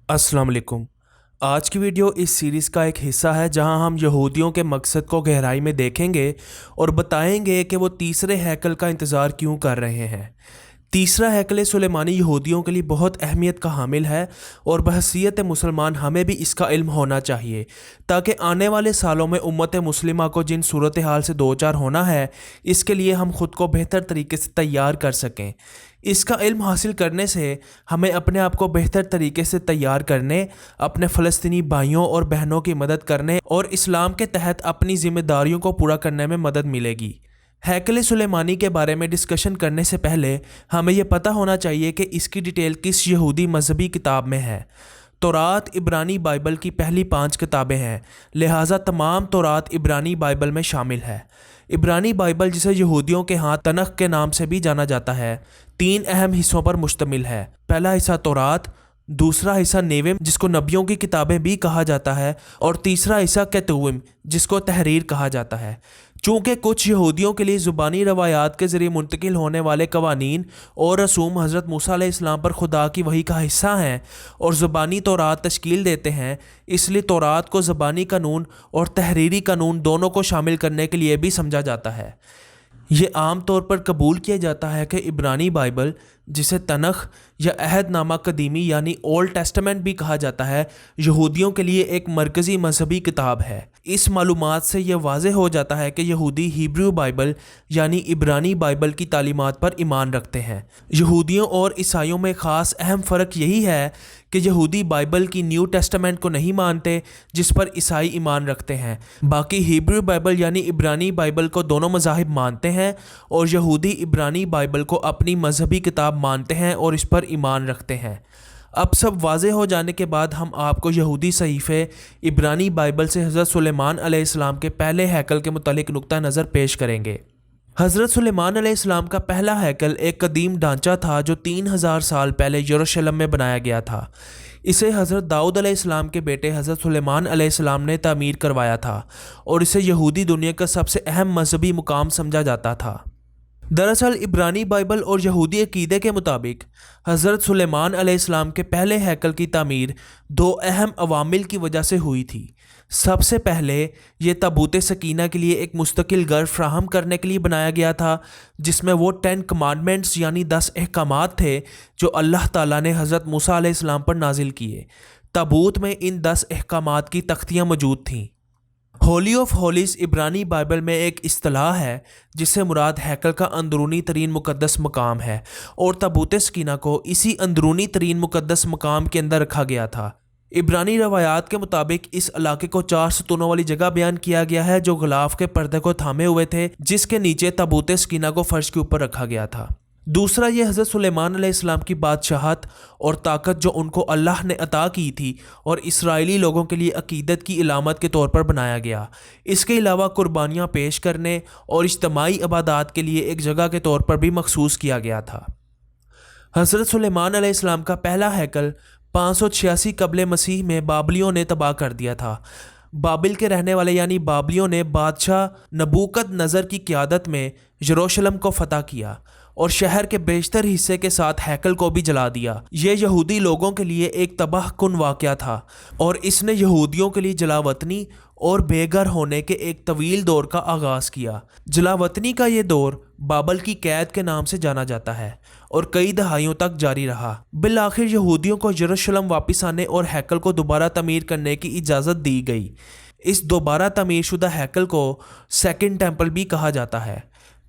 अस्सलाम वालेकुम। आज की वीडियो इस सीरीज़ का एक हिस्सा है जहां हम यहूदियों के मकसद को गहराई में देखेंगे और बताएंगे कि वो तीसरे हैकल का इंतज़ार क्यों कर रहे हैं। तीसरा हैकल सुलेमानी यहूदियों के लिए बहुत अहमियत का हामिल है और बहसीयत मुसलमान हमें भी इसका इल्म होना चाहिए ताकि आने वाले सालों में उम्मत मुस्लिमा को जिन सूरत हाल से दो चार होना है इसके लिए हम ख़ुद को बेहतर तरीके से तैयार कर सकें। इसका इल्म हासिल करने से हमें अपने आप को बेहतर तरीके से तैयार करने, अपने फ़लस्तीनी भाइयों और बहनों की मदद करने और इस्लाम के तहत अपनी ज़िम्मेदारियों को पूरा करने में मदद मिलेगी। हैकल सुलेमानी के बारे में डिस्कशन करने से पहले हमें यह पता होना चाहिए कि इसकी डिटेल किस यहूदी मजहबी किताब में है। तौरात इब्रानी बाइबल की पहली 5 किताबें हैं, लिहाजा तमाम तौरात इब्रानी बाइबल में शामिल है। इब्रानी बाइबल, जिसे यहूदियों के यहाँ तनख के नाम से भी जाना जाता है, 3 अहम हिस्सों पर मुश्तमिल है। पहला हिस्सा तौरात, दूसरा हिस्सा नेविम जिसको नबियों की किताबें भी कहा जाता है, और तीसरा हिस्सा केतुविम जिसको तहरीर कहा जाता है। चूँकि कुछ यहूदियों के लिए ज़ुबानी रवायात के ज़रिए मुंतकिल होने वाले कवानीन और रसूम हज़रत मूसा अलैहिस्सलाम पर खुदा की वही का हिस्सा हैं और ज़ुबानी तौरात तश्कील देते हैं, इसलिए तौरात को ज़बानी कानून और तहरीरी कानून दोनों को शामिल करने के लिए भी समझा जाता है। ये आम तौर पर कबूल किया जाता है कि इब्रानी बाइबल, जिसे तनख या अहदनामा कदीमी यानी ओल्ड टेस्टामेंट भी कहा जाता है, यहूदियों के लिए एक मरकज़ी मजहबी किताब है। इस मालूमात से यह वाज़ेह हो जाता है कि यहूदी हिब्रू बाइबल यानी इब्रानी बाइबल की तालीमात पर ईमान रखते हैं। यहूदियों और ईसाइयों में ख़ास अहम फ़र्क यही है कि यहूदी बाइबल की न्यू टेस्टामेंट को नहीं मानते जिस पर ईसाई ईमान रखते हैं। बाकी हिब्रू बाइबल यानी इब्रानी बाइबल को दोनों मज़ाहिब मानते हैं और यहूदी इब्रानी बाइबल को अपनी मजहबी किताब मानते हैं और इस पर ईमान रखते हैं। अब सब वाज़ेह हो जाने के बाद हम आपको यहूदी सहीफ़े इब्रानी बाइबल से हज़रत सुलेमान अलैहिस्सलाम के पहले हैकल के मुतालिक नुक्ता नज़र पेश करेंगे। हज़रत सुलेमान अलैहिस्सलाम का पहला हैकल एक कदीम ढांचा था जो 3000 साल पहले यरूशलेम में बनाया गया था। इसे हज़रत दाऊद अलैहिस्सलाम के बेटे हज़रत सुलेमान अलैहिस्सलाम ने तामीर करवाया था और इसे यहूदी दुनिया का सबसे अहम मजहबी मुकाम समझा जाता था। दरअसल इब्रानी बाइबल और यहूदी अकीदे के मुताबिक हज़रत सुलेमान अलैहिस्सलाम के पहले हैकल की तामीर 2 अहम अवामिल की वजह से हुई थी। सबसे पहले ये ताबूत सकीना के लिए एक मुस्तकिल घर फ्राहम करने के लिए बनाया गया था, जिसमें वो 10 कमांडमेंट्स यानी 10 अहकामात थे जो अल्लाह ताला ने हज़रत मूसा अलैहिस्सलाम पर नाजिल किए। ताबूत में इन 10 अहकामात की तख्तियाँ मौजूद थीं। होली ऑफ होलीज इब्रानी बाइबल में एक इस्तिलाह है जिससे मुराद हैकल का अंदरूनी तरीन मुकद्दस मकाम है और ताबूत सकीना को इसी अंदरूनी तरीन मुकद्दस मकाम के अंदर रखा गया था। इब्रानी रवायात के मुताबिक इस इलाके को 4 सतूनों वाली जगह बयान किया गया है जो गिलाफ के पर्दे को थामे हुए थे, जिसके नीचे ताबूत सकीना को फर्श के ऊपर रखा गया था। दूसरा, ये हज़रत सुलेमान अलैहिस्सलाम की बादशाहत और ताकत जो उनको अल्लाह ने अता की थी और इसराइली लोगों के लिए अकीदत की इलामत के तौर पर बनाया गया। इसके अलावा कुर्बानियाँ पेश करने और इज्तमाई इबादत के लिए एक जगह के तौर पर भी मखसूस किया गया था। हज़रत सुलेमान अलैहिस्सलाम का पहला हैकल 586 कबल मसीह में बाबलियों ने तबाह कर दिया था। बाबिल के रहने वाले यानी बाबलियों ने बादशाह नबूकदनज़र की क़यादत में यरूशलेम को फतह किया और शहर के बेशतर हिस्से के साथ हैकल को भी जला दिया। ये यहूदी लोगों के लिए एक तबाह कुन वाक़या था और इसने यहूदियों के लिए जलावतनी और बेघर होने के एक तवील दौर का आगाज़ किया। जलावतनी का ये दौर बाबल की कैद के नाम से जाना जाता है और कई दहाइयों तक जारी रहा। बिल आखिर यहूदियों को यरूशलेम वापस आने और हैकल को दोबारा तमीर करने की इजाज़त दी गई। इस दोबारा तमीर शुदा हैकल को सेकंड टेम्पल भी कहा जाता है।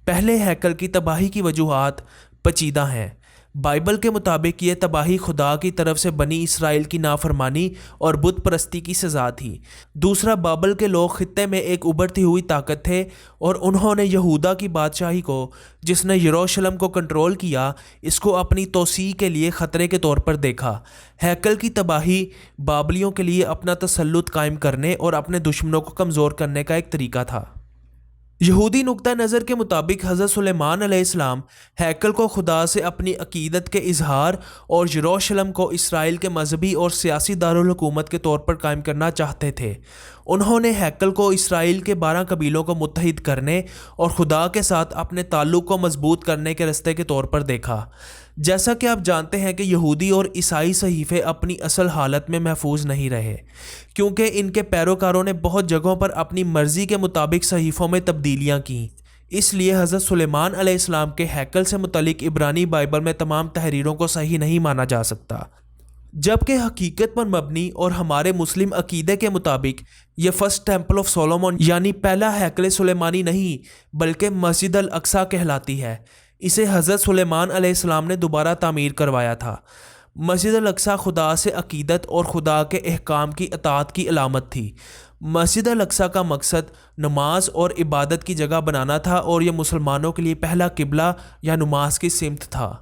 पहले हैकल की तबाही की वजूहात पेचीदा हैं। बाइबल के मुताबिक ये तबाही खुदा की तरफ से बनी इसराइल की नाफरमानी और बुत परस्ती की सज़ा थी। दूसरा, बाबल के लोग खित्ते में एक उभरती हुई ताकत थे और उन्होंने यहूदा की बादशाही को, जिसने यरूशलेम को कंट्रोल किया, इसको अपनी तोसी के लिए ख़तरे के तौर पर देखा। हैकल की तबाही बाबलियों के लिए अपना तसल्लुत कायम करने और अपने दुश्मनों को कमज़ोर करने का एक तरीका था। यहूदी नुक्ता नज़र के मुताबिक हज़रत सुलेमान अलैहिस्सलाम हैकल को खुदा से अपनी अकीदत के इजहार और यरूशलेम को इसराइल के मजहबी और सियासी दारुल हुकूमत के तौर पर कायम करना चाहते थे। उन्होंने हैकल को इसराइल के 12 कबीलों को मुत्तहिद करने और खुदा के साथ अपने ताल्लुक़ को मजबूत करने के रास्ते के तौर पर देखा। جیسا کہ آپ جانتے ہیں کہ یہودی اور عیسائی صحیفے اپنی اصل حالت میں محفوظ نہیں رہے، کیونکہ ان کے پیروکاروں نے بہت جگہوں پر اپنی مرضی کے مطابق صحیفوں میں تبدیلیاں کیں۔ اس لیے حضرت سلیمان علیہ السلام کے ہیکل سے متعلق عبرانی بائبل میں تمام تحریروں کو صحیح نہیں مانا جا سکتا، جبکہ حقیقت پر مبنی اور ہمارے مسلم عقیدے کے مطابق یہ فرسٹ ٹیمپل آف سولومون یعنی پہلا ہیکل سلیمانی نہیں بلکہ مسجد الاقصی کہلاتی ہے۔ اسے حضرت سلیمان علیہ السلام نے دوبارہ تعمیر کروایا تھا۔ مسجد الاقصی خدا سے عقیدت اور خدا کے احکام کی اطاعت کی علامت تھی۔ مسجد الاقصی کا مقصد نماز اور عبادت کی جگہ بنانا تھا اور یہ مسلمانوں کے لیے پہلا قبلہ یا نماز کی سمت تھا۔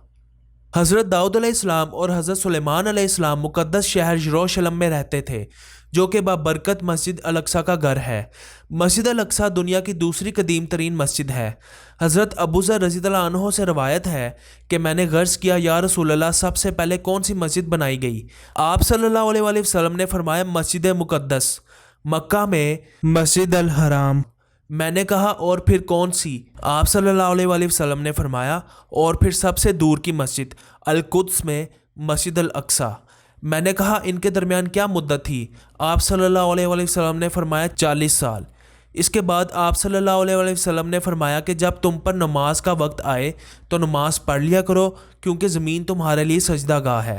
حضرت داؤد علیہ السلام اور حضرت سلیمان علیہ السلام مقدس شہر یروشلم میں رہتے تھے، جو کہ بابرکت مسجد الاقصی کا گھر ہے۔ مسجد الاقصی دنیا کی دوسری قدیم ترین مسجد ہے۔ حضرت ابو ذر رضی اللہ عنہ سے روایت ہے کہ میں نے غرض کیا، یا رسول اللہ، سب سے پہلے کون سی مسجد بنائی گئی؟ آپ صلی اللہ علیہ وآلہ وسلم نے فرمایا، مسجد مقدس مکہ میں مسجد الحرام۔ میں نے کہا، اور پھر کون سی؟ آپ صلی اللہ علیہ وآلہ وسلم نے فرمایا، اور پھر سب سے دور کی مسجد القدس میں مسجد الاقصی۔ میں نے کہا، ان کے درمیان کیا مدت تھی؟ آپ صلی اللہ علیہ وآلہ وسلم نے فرمایا 40 سال۔ اس کے بعد آپ صلی اللہ علیہ وآلہ وسلم نے فرمایا کہ جب تم پر نماز کا وقت آئے تو نماز پڑھ لیا کرو، کیونکہ زمین تمہارے لیے سجدہ گاہ ہے۔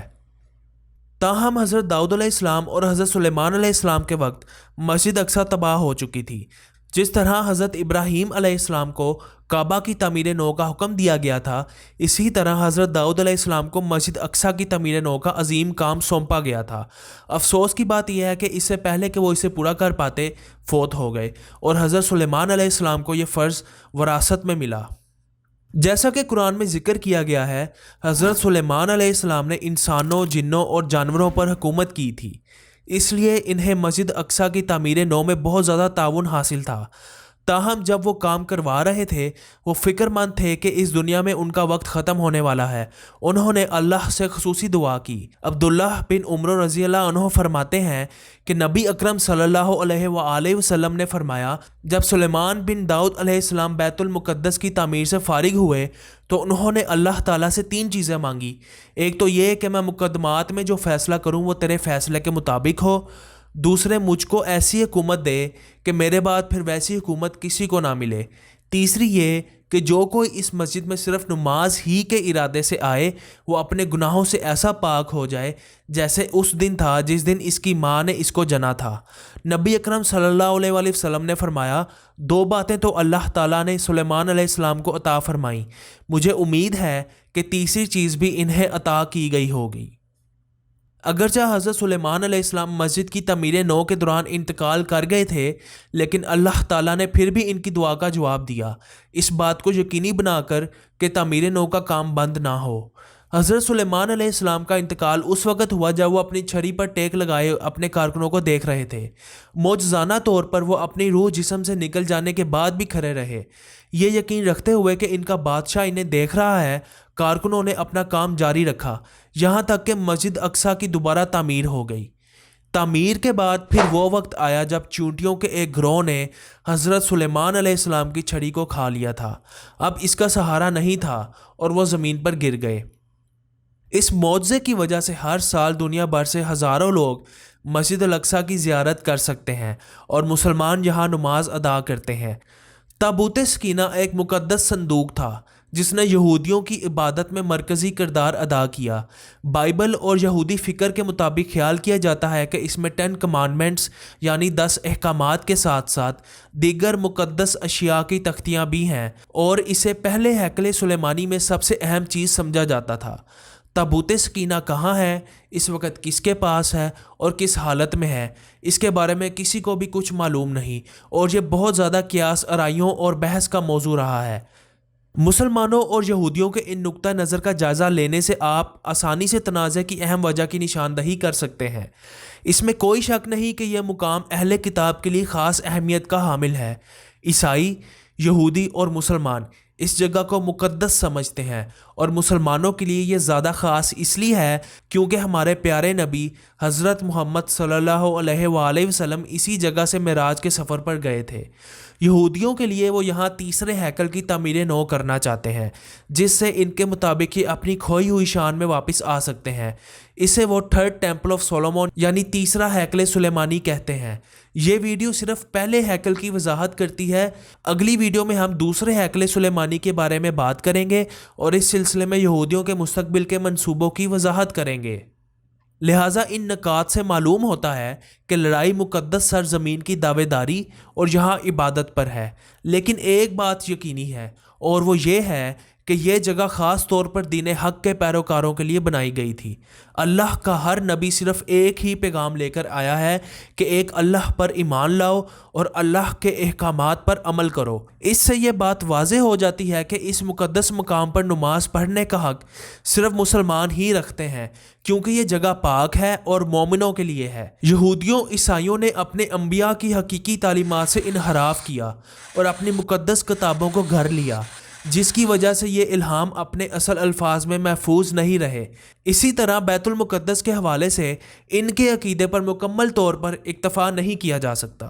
تاہم حضرت داؤد علیہ السلام اور حضرت سلیمان علیہ السلام کے وقت مسجد اقصی تباہ ہو چکی تھی۔ جس طرح حضرت ابراہیم علیہ السلام کو کعبہ کی تعمیر نو کا حکم دیا گیا تھا، اسی طرح حضرت داؤد علیہ السلام کو مسجد اقصی کی تعمیر نو کا عظیم کام سونپا گیا تھا۔ افسوس کی بات یہ ہے کہ اس سے پہلے کہ وہ اسے پورا کر پاتے فوت ہو گئے، اور حضرت سلیمان علیہ السلام کو یہ فرض وراثت میں ملا۔ جیسا کہ قرآن میں ذکر کیا گیا ہے، حضرت سلیمان علیہ السلام نے انسانوں، جنوں اور جانوروں پر حکومت کی تھی، اس لیے انہیں مسجد اقصی کی تعمیر نو میں بہت زیادہ تعاون حاصل تھا۔ تاہم جب وہ کام کروا رہے تھے، وہ فکر مند تھے کہ اس دنیا میں ان کا وقت ختم ہونے والا ہے۔ انہوں نے اللہ سے خصوصی دعا کی۔ عبداللہ بن عمر رضی اللہ عنہ فرماتے ہیں کہ نبی اکرم صلی اللہ علیہ وآلہ وسلم نے فرمایا، جب سلیمان بن داؤد علیہ السلام بیت المقدس کی تعمیر سے فارغ ہوئے تو انہوں نے اللہ تعالیٰ سے 3 چیزیں مانگی۔ ایک تو یہ کہ میں مقدمات میں جو فیصلہ کروں وہ تیرے فیصلے کے مطابق ہو، دوسرے مجھ کو ایسی حکومت دے کہ میرے بعد پھر ویسی حکومت کسی کو نہ ملے، تیسری یہ کہ جو کوئی اس مسجد میں صرف نماز ہی کے ارادے سے آئے وہ اپنے گناہوں سے ایسا پاک ہو جائے جیسے اس دن تھا جس دن اس کی ماں نے اس کو جنا تھا۔ نبی اکرم صلی اللہ علیہ وآلہ وسلم نے فرمایا، 2 باتیں تو اللہ تعالیٰ نے سلیمان علیہ السلام کو عطا فرمائیں، مجھے امید ہے کہ تیسری چیز بھی انہیں عطا کی گئی ہوگی۔ اگرچہ حضرت سلیمان علیہ السلام مسجد کی تعمیر نو کے دوران انتقال کر گئے تھے، لیکن اللہ تعالیٰ نے پھر بھی ان کی دعا کا جواب دیا، اس بات کو یقینی بنا کر کہ تعمیر نو کا کام بند نہ ہو۔ حضرت سلیمان علیہ السلام کا انتقال اس وقت ہوا جب وہ اپنی چھری پر ٹیک لگائے اپنے کارکنوں کو دیکھ رہے تھے۔ معجزانہ طور پر وہ اپنی روح جسم سے نکل جانے کے بعد بھی کھڑے رہے، یہ یقین رکھتے ہوئے کہ ان کا بادشاہ انہیں دیکھ رہا ہے۔ کارکنوں نے اپنا کام جاری رکھا یہاں تک کہ مسجد اقصی کی دوبارہ تعمیر ہو گئی۔ تعمیر کے بعد پھر وہ وقت آیا جب چونٹیوں کے ایک گروہ نے حضرت سلیمان علیہ السلام کی چھڑی کو کھا لیا تھا۔ اب اس کا سہارا نہیں تھا اور وہ زمین پر گر گئے۔ اس معجزے کی وجہ سے ہر سال دنیا بھر سے ہزاروں لوگ مسجد الاقصی کی زیارت کر سکتے ہیں اور مسلمان یہاں نماز ادا کرتے ہیں۔ تابوت سکینہ ایک مقدس صندوق تھا جس نے یہودیوں کی عبادت میں مرکزی کردار ادا کیا۔ بائبل اور یہودی فکر کے مطابق خیال کیا جاتا ہے کہ اس میں 10 کمانڈمنٹس یعنی 10 احکامات کے ساتھ ساتھ دیگر مقدس اشیاء کی تختیاں بھی ہیں، اور اسے پہلے ہیکل سلیمانی میں سب سے اہم چیز سمجھا جاتا تھا۔ تابوت سکینہ کہاں ہے، اس وقت کس کے پاس ہے اور کس حالت میں ہے، اس کے بارے میں کسی کو بھی کچھ معلوم نہیں، اور یہ بہت زیادہ قیاس آرائیوں اور بحث کا موضوع رہا ہے۔ مسلمانوں اور یہودیوں کے ان نقطہ نظر کا جائزہ لینے سے آپ آسانی سے تنازع کی اہم وجہ کی نشاندہی کر سکتے ہیں۔ اس میں کوئی شک نہیں کہ یہ مقام اہل کتاب کے لیے خاص اہمیت کا حامل ہے۔ عیسائی، یہودی اور مسلمان اس جگہ کو مقدس سمجھتے ہیں، اور مسلمانوں کے لیے یہ زیادہ خاص اس لیے ہے کیونکہ ہمارے پیارے نبی हज़रत मोहम्मद सल्लल्लाहु अलैहि वसल्लम इसी जगह से मिराज के सफ़र पर गए थे। यहूदियों के लिए वो यहाँ तीसरे हैकल की तामीर नौ करना चाहते हैं, जिससे इनके मुताबिक ये अपनी खोई हुई शान में वापस आ सकते हैं। इसे वो थर्ड टेम्पल ऑफ सोलोमन यानी तीसरा हैकल सुलेमानी कहते हैं। ये वीडियो सिर्फ पहले हैकल की वजाहत करती है। अगली वीडियो में हम दूसरे हैकल सुलेमानी के बारे में बात करेंगे और इस सिलसिले में यहूदियों के मुस्तकबिल के मंसूबों की वजाहत करेंगे। लिहाजा इन नकात से मालूम होता है कि लड़ाई मुक़द्दस सरज़मीन की दावेदारी और यहाँ इबादत पर है। लेकिन एक बात यकीनी है और वो ये है कि यह जगह ख़ास तौर पर दीन हक़ के पैरोकारों के लिए बनाई गई थी। अल्लाह का हर नबी सिर्फ़ एक ही पैगाम लेकर आया है कि एक अल्लाह पर ईमान लाओ और अल्लाह के अहकामात पर अमल करो। इससे ये बात वाज़ेह हो जाती है कि इस मुक़द्दस मकाम पर नमाज पढ़ने का हक़ सिर्फ मुसलमान ही रखते हैं, क्योंकि ये जगह पाक है और मोमिनों के लिए है। यहूदियों ईसाइयों ने अपने अंबिया की हकीकी तालीमात से इनहराफ किया और अपनी मुक़द्दस किताबों को घर लिया, जिसकी वजह से ये इल्हाम अपने असल अल्फाज में महफूज नहीं रहे। इसी तरह बैतुल मुक़द्दस के हवाले से इनके अकीदे पर मुकम्मल तौर पर इक्तफ़ा नहीं किया जा सकता।